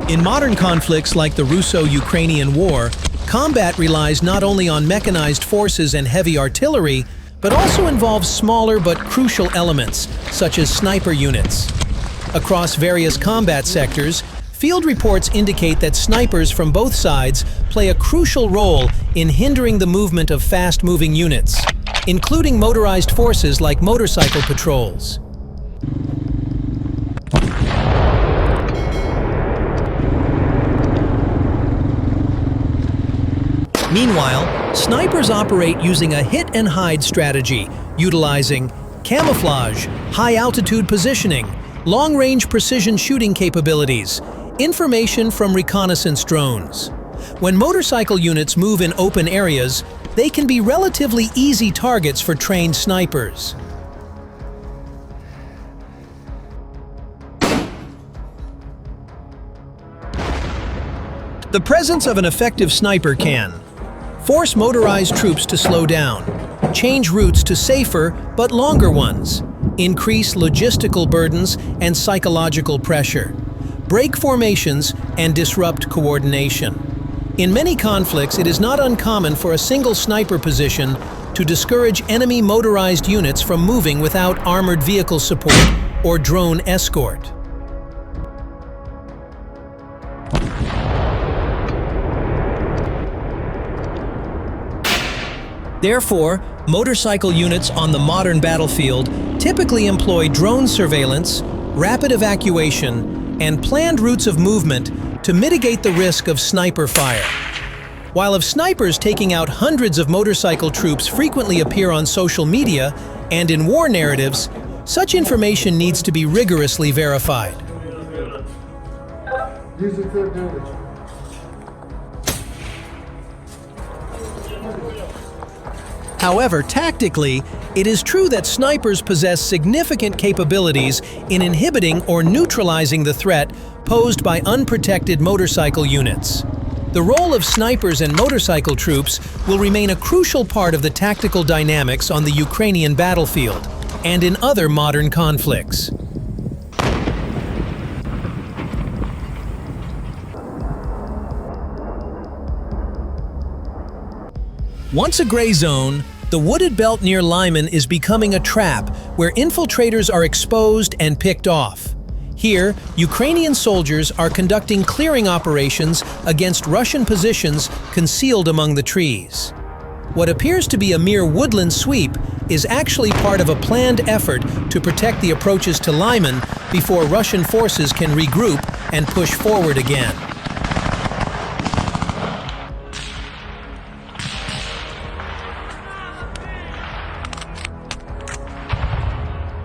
In modern conflicts like the Russo-Ukrainian War, combat relies not only on mechanized forces and heavy artillery, but also involves smaller but crucial elements, such as sniper units. Across various combat sectors, field reports indicate that snipers from both sides play a crucial role in hindering the movement of fast-moving units, including motorized forces like motorcycle patrols. Meanwhile, snipers operate using a hit-and-hide strategy, utilizing camouflage, high-altitude positioning, long-range precision shooting capabilities, information from reconnaissance drones. When motorcycle units move in open areas, they can be relatively easy targets for trained snipers. The presence of an effective sniper can force motorized troops to slow down, change routes to safer but longer ones, increase logistical burdens and psychological pressure, break formations, and disrupt coordination. In many conflicts, it is not uncommon for a single sniper position to discourage enemy motorized units from moving without armored vehicle support or drone escort. Therefore, motorcycle units on the modern battlefield typically employ drone surveillance, rapid evacuation, and planned routes of movement to mitigate the risk of sniper fire. While of snipers taking out hundreds of motorcycle troops frequently appear on social media and in war narratives, such information needs to be rigorously verified. However, tactically, it is true that snipers possess significant capabilities in inhibiting or neutralizing the threat posed by unprotected motorcycle units. The role of snipers and motorcycle troops will remain a crucial part of the tactical dynamics on the Ukrainian battlefield and in other modern conflicts. Once a gray zone, the wooded belt near Lyman is becoming a trap where infiltrators are exposed and picked off. Here, Ukrainian soldiers are conducting clearing operations against Russian positions concealed among the trees. What appears to be a mere woodland sweep is actually part of a planned effort to protect the approaches to Lyman before Russian forces can regroup and push forward again.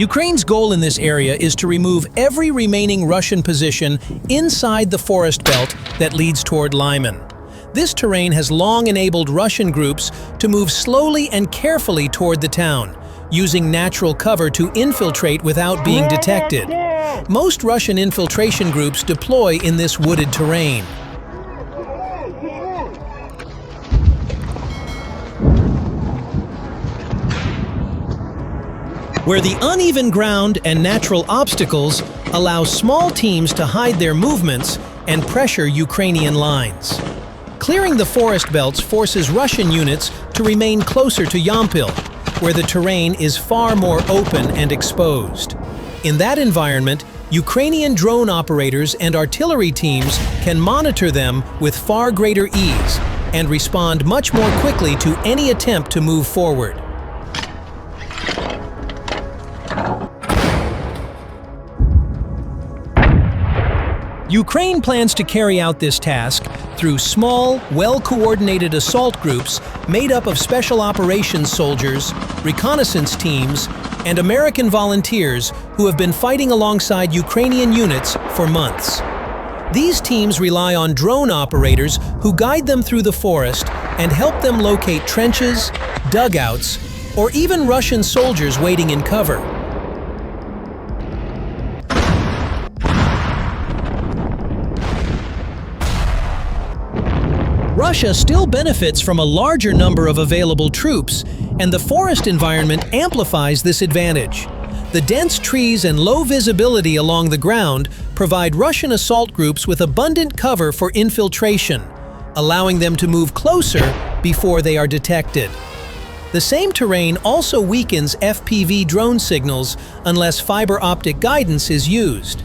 Ukraine's goal in this area is to remove every remaining Russian position inside the forest belt that leads toward Lyman. This terrain has long enabled Russian groups to move slowly and carefully toward the town, using natural cover to infiltrate without being detected. Most Russian infiltration groups deploy in this wooded terrain. Where the uneven ground and natural obstacles allow small teams to hide their movements and pressure Ukrainian lines. Clearing the forest belts forces Russian units to remain closer to Yampil, where the terrain is far more open and exposed. In that environment, Ukrainian drone operators and artillery teams can monitor them with far greater ease and respond much more quickly to any attempt to move forward. Ukraine plans to carry out this task through small, well-coordinated assault groups made up of special operations soldiers, reconnaissance teams, and American volunteers who have been fighting alongside Ukrainian units for months. These teams rely on drone operators who guide them through the forest and help them locate trenches, dugouts, or even Russian soldiers waiting in cover. Russia still benefits from a larger number of available troops, and the forest environment amplifies this advantage. The dense trees and low visibility along the ground provide Russian assault groups with abundant cover for infiltration, allowing them to move closer before they are detected. The same terrain also weakens FPV drone signals unless fiber optic guidance is used.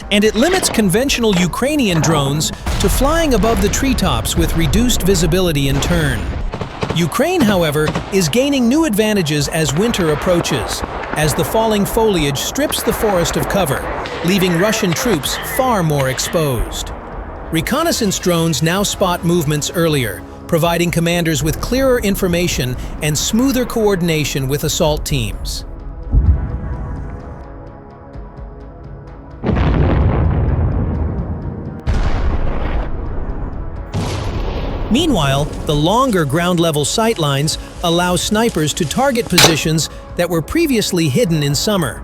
And it limits conventional Ukrainian drones to flying above the treetops with reduced visibility in turn. Ukraine, however, is gaining new advantages as winter approaches, as the falling foliage strips the forest of cover, leaving Russian troops far more exposed. Reconnaissance drones now spot movements earlier, providing commanders with clearer information and smoother coordination with assault teams. Meanwhile, the longer ground-level sightlines allow snipers to target positions that were previously hidden in summer.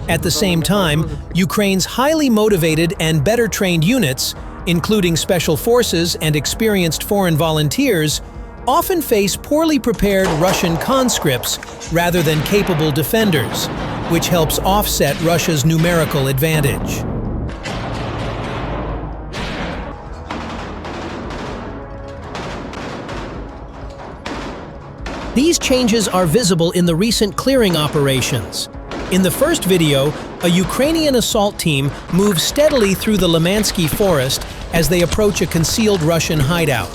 At the same time, Ukraine's highly motivated and better-trained units, including special forces and experienced foreign volunteers, often face poorly prepared Russian conscripts rather than capable defenders, which helps offset Russia's numerical advantage. These changes are visible in the recent clearing operations. In the first video, a Ukrainian assault team moves steadily through the Lymansky forest as they approach a concealed Russian hideout.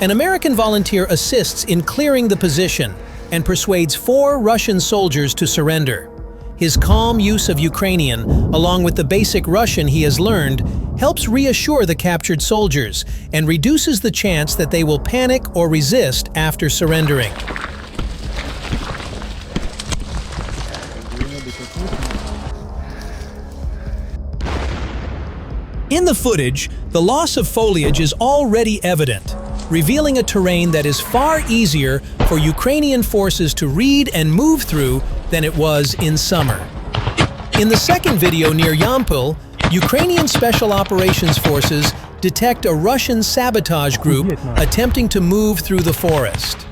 An American volunteer assists in clearing the position and persuades 4 Russian soldiers to surrender. His calm use of Ukrainian, along with the basic Russian he has learned, helps reassure the captured soldiers and reduces the chance that they will panic or resist after surrendering. In the footage, the loss of foliage is already evident, revealing a terrain that is far easier for Ukrainian forces to read and move through than it was in summer. In the second video near Yampol, Ukrainian Special Operations Forces detect a Russian sabotage group attempting to move through the forest.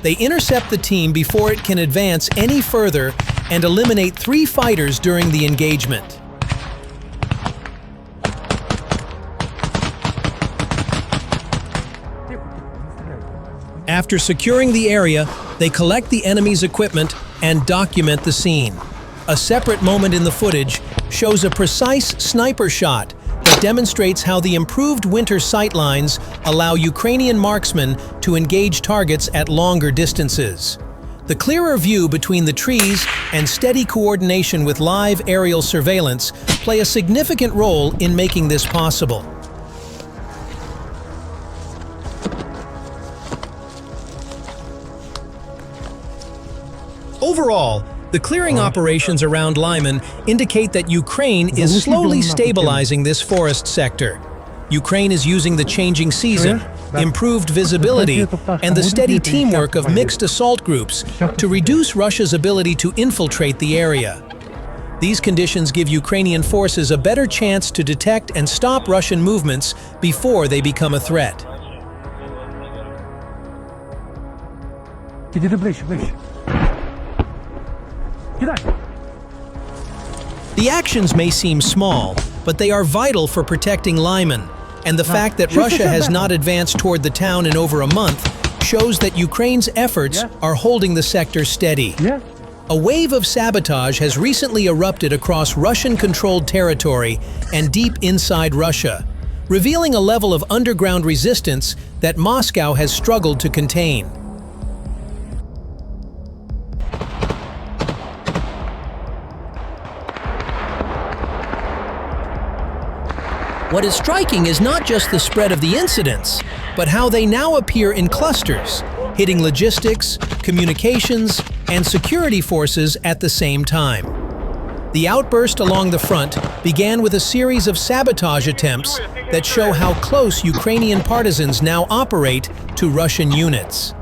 They intercept the team before it can advance any further and eliminate 3 fighters during the engagement. After securing the area, they collect the enemy's equipment and document the scene. A separate moment in the footage shows a precise sniper shot that demonstrates how the improved winter sightlines allow Ukrainian marksmen to engage targets at longer distances. The clearer view between the trees and steady coordination with live aerial surveillance play a significant role in making this possible. Overall, the clearing operations around Lyman indicate that Ukraine is slowly stabilizing this forest sector. Ukraine is using the changing season, improved visibility, and the steady teamwork of mixed assault groups to reduce Russia's ability to infiltrate the area. These conditions give Ukrainian forces a better chance to detect and stop Russian movements before they become a threat. The actions may seem small, but they are vital for protecting Lyman, and the fact that Russia has not advanced toward the town in over a month shows that Ukraine's efforts are holding the sector steady. A wave of sabotage has recently erupted across Russian-controlled territory and deep inside Russia, revealing a level of underground resistance that Moscow has struggled to contain. What is striking is not just the spread of the incidents, but how they now appear in clusters, hitting logistics, communications, and security forces at the same time. The outburst along the front began with a series of sabotage attempts that show how close Ukrainian partisans now operate to Russian units.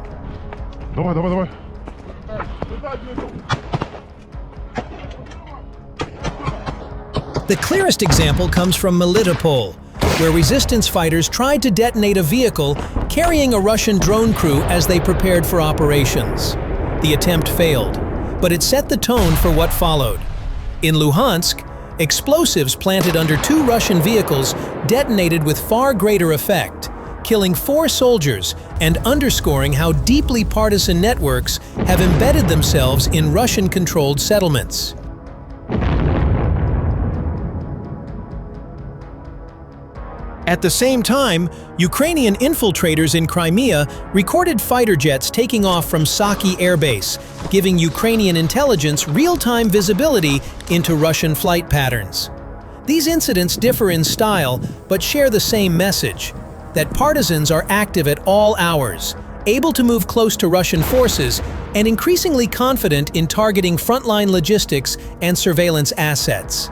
The clearest example comes from Melitopol, where resistance fighters tried to detonate a vehicle carrying a Russian drone crew as they prepared for operations. The attempt failed, but it set the tone for what followed. In Luhansk, explosives planted under 2 Russian vehicles detonated with far greater effect, killing 4 soldiers and underscoring how deeply partisan networks have embedded themselves in Russian-controlled settlements. At the same time, Ukrainian infiltrators in Crimea recorded fighter jets taking off from Saki Air Base, giving Ukrainian intelligence real-time visibility into Russian flight patterns. These incidents differ in style, but share the same message: that partisans are active at all hours, able to move close to Russian forces, and increasingly confident in targeting frontline logistics and surveillance assets.